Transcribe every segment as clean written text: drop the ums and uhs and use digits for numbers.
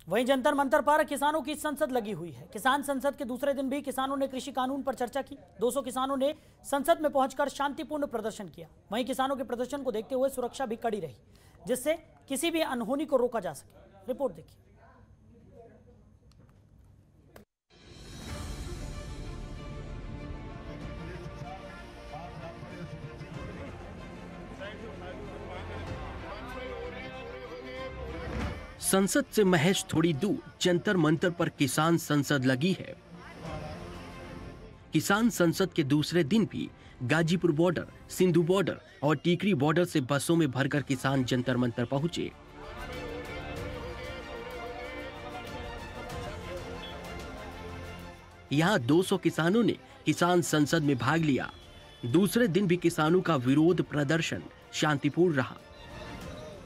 वहीं जंतर मंतर पर किसानों की संसद लगी हुई है। किसान संसद के दूसरे दिन भी किसानों ने कृषि कानून पर चर्चा की। 200 किसानों ने संसद में पहुंचकर शांतिपूर्ण प्रदर्शन किया। वहीं किसानों के प्रदर्शन को देखते हुए सुरक्षा भी कड़ी रही, जिससे किसी भी अनहोनी को रोका जा सके। रिपोर्ट देखिए। संसद से महज थोड़ी दूर जंतर मंतर पर किसान संसद लगी है। किसान संसद के दूसरे दिन भी गाजीपुर बॉर्डर, सिंधु बॉर्डर और टीकरी बॉर्डर से बसों में भरकर किसान जंतर मंतर पहुंचे। यहां 200 किसानों ने किसान संसद में भाग लिया। दूसरे दिन भी किसानों का विरोध प्रदर्शन शांतिपूर्ण रहा।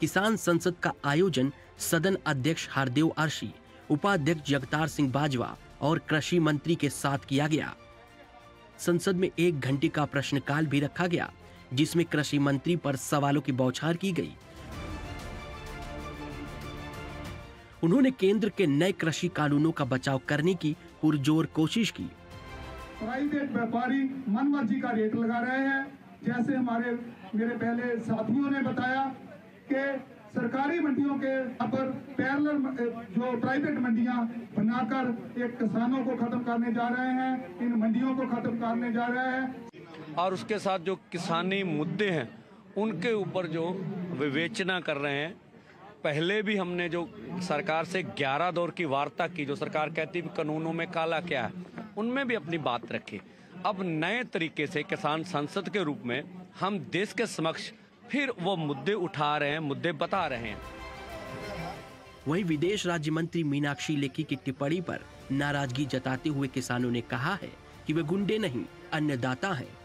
किसान संसद का आयोजन सदन अध्यक्ष हरदेव अर्शी, उपाध्यक्ष जगतार सिंह बाजवा और कृषि मंत्री के साथ किया गया। संसद में 1 घंटे का प्रश्नकाल भी रखा गया, जिसमें कृषि मंत्री पर सवालों की बौछार की गई। उन्होंने केंद्र के नए कृषि कानूनों का बचाव करने की पुरजोर कोशिश की। प्राइवेट व्यापारी मनमर्जी का रेट लगा रहे हैं। जैसे मेरे पहले साथियों ने बताया कि सरकारी मंडियों के पर पैरेलल जो प्राइवेट मंडियां बनाकर एक किसानों को खत्म करने जा रहे हैं, इन मंडियों को खत्म करने जा रहे हैं। और उसके साथ जो किसानी मुद्दे हैं उनके ऊपर जो विवेचना कर रहे हैं। पहले भी हमने जो सरकार से 11 दौर की वार्ता की, जो सरकार कहती है कानूनों में काला क्या है, उनमें भी अपनी बात रखी। अब नए तरीके से किसान संसद के रूप में हम देश के समक्ष फिर वो मुद्दे उठा रहे हैं, मुद्दे बता रहे हैं। वहीं विदेश राज्य मंत्री मीनाक्षी लेखी की टिप्पणी पर नाराजगी जताते हुए किसानों ने कहा है कि वे गुंडे नहीं, अन्नदाता हैं।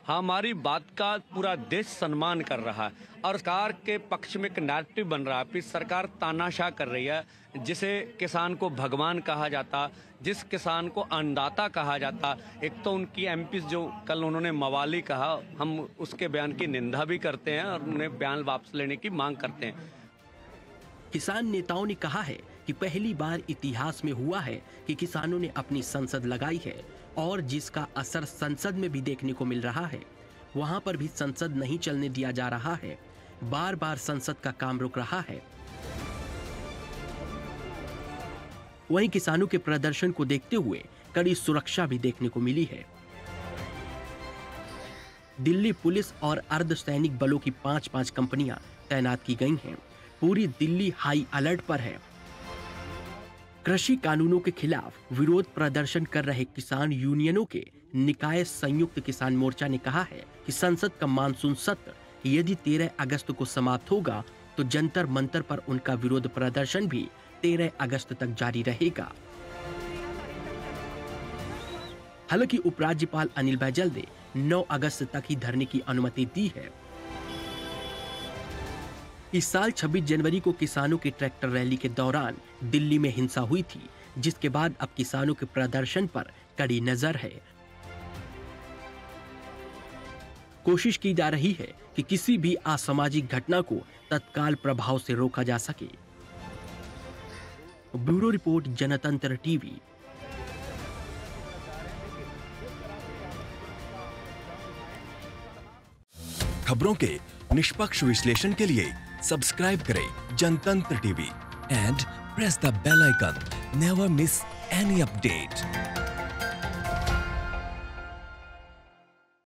हमारी बात का पूरा देश सम्मान कर रहा है और सरकार के पक्ष में एक नैरेटिव बन रहा है। फिर सरकार तानाशाह कर रही है, जिसे किसान को भगवान कहा जाता, जिस किसान को अन्नदाता कहा जाता। एक तो उनकी एमपी जो कल उन्होंने मवाली कहा, हम उसके बयान की निंदा भी करते हैं और उन्हें बयान वापस लेने की मांग करते हैं। किसान नेताओं ने कहा है कि पहली बार इतिहास में हुआ है कि किसानों ने अपनी संसद लगाई है और जिसका असर संसद में भी देखने को मिल रहा है। वहां पर भी संसद नहीं चलने दिया जा रहा है, बार बार संसद का काम रुक रहा है। वहीं किसानों के प्रदर्शन को देखते हुए कड़ी सुरक्षा भी देखने को मिली है। दिल्ली पुलिस और अर्धसैनिक बलों की 5-5 कंपनियां तैनात की गई हैं। पूरी दिल्ली हाई अलर्ट पर है। कृषि कानूनों के खिलाफ विरोध प्रदर्शन कर रहे किसान यूनियनों के निकाय संयुक्त किसान मोर्चा ने कहा है कि संसद का मानसून सत्र यदि 13 अगस्त को समाप्त होगा तो जंतर मंतर पर उनका विरोध प्रदर्शन भी 13 अगस्त तक जारी रहेगा। हालांकि उपराज्यपाल अनिल बैजल ने 9 अगस्त तक ही धरने की अनुमति दी है। इस साल 26 जनवरी को किसानों की ट्रैक्टर रैली के दौरान दिल्ली में हिंसा हुई थी, जिसके बाद अब किसानों के प्रदर्शन पर कड़ी नजर है। कोशिश की जा रही है कि किसी भी असामाजिक घटना को तत्काल प्रभाव से रोका जा सके। Bureau report, Jantantra TV. खबरों के निष्पक्ष विश्लेषण के लिए सब्सक्राइब करें Jantantra TV and press the bell icon. Never miss any update.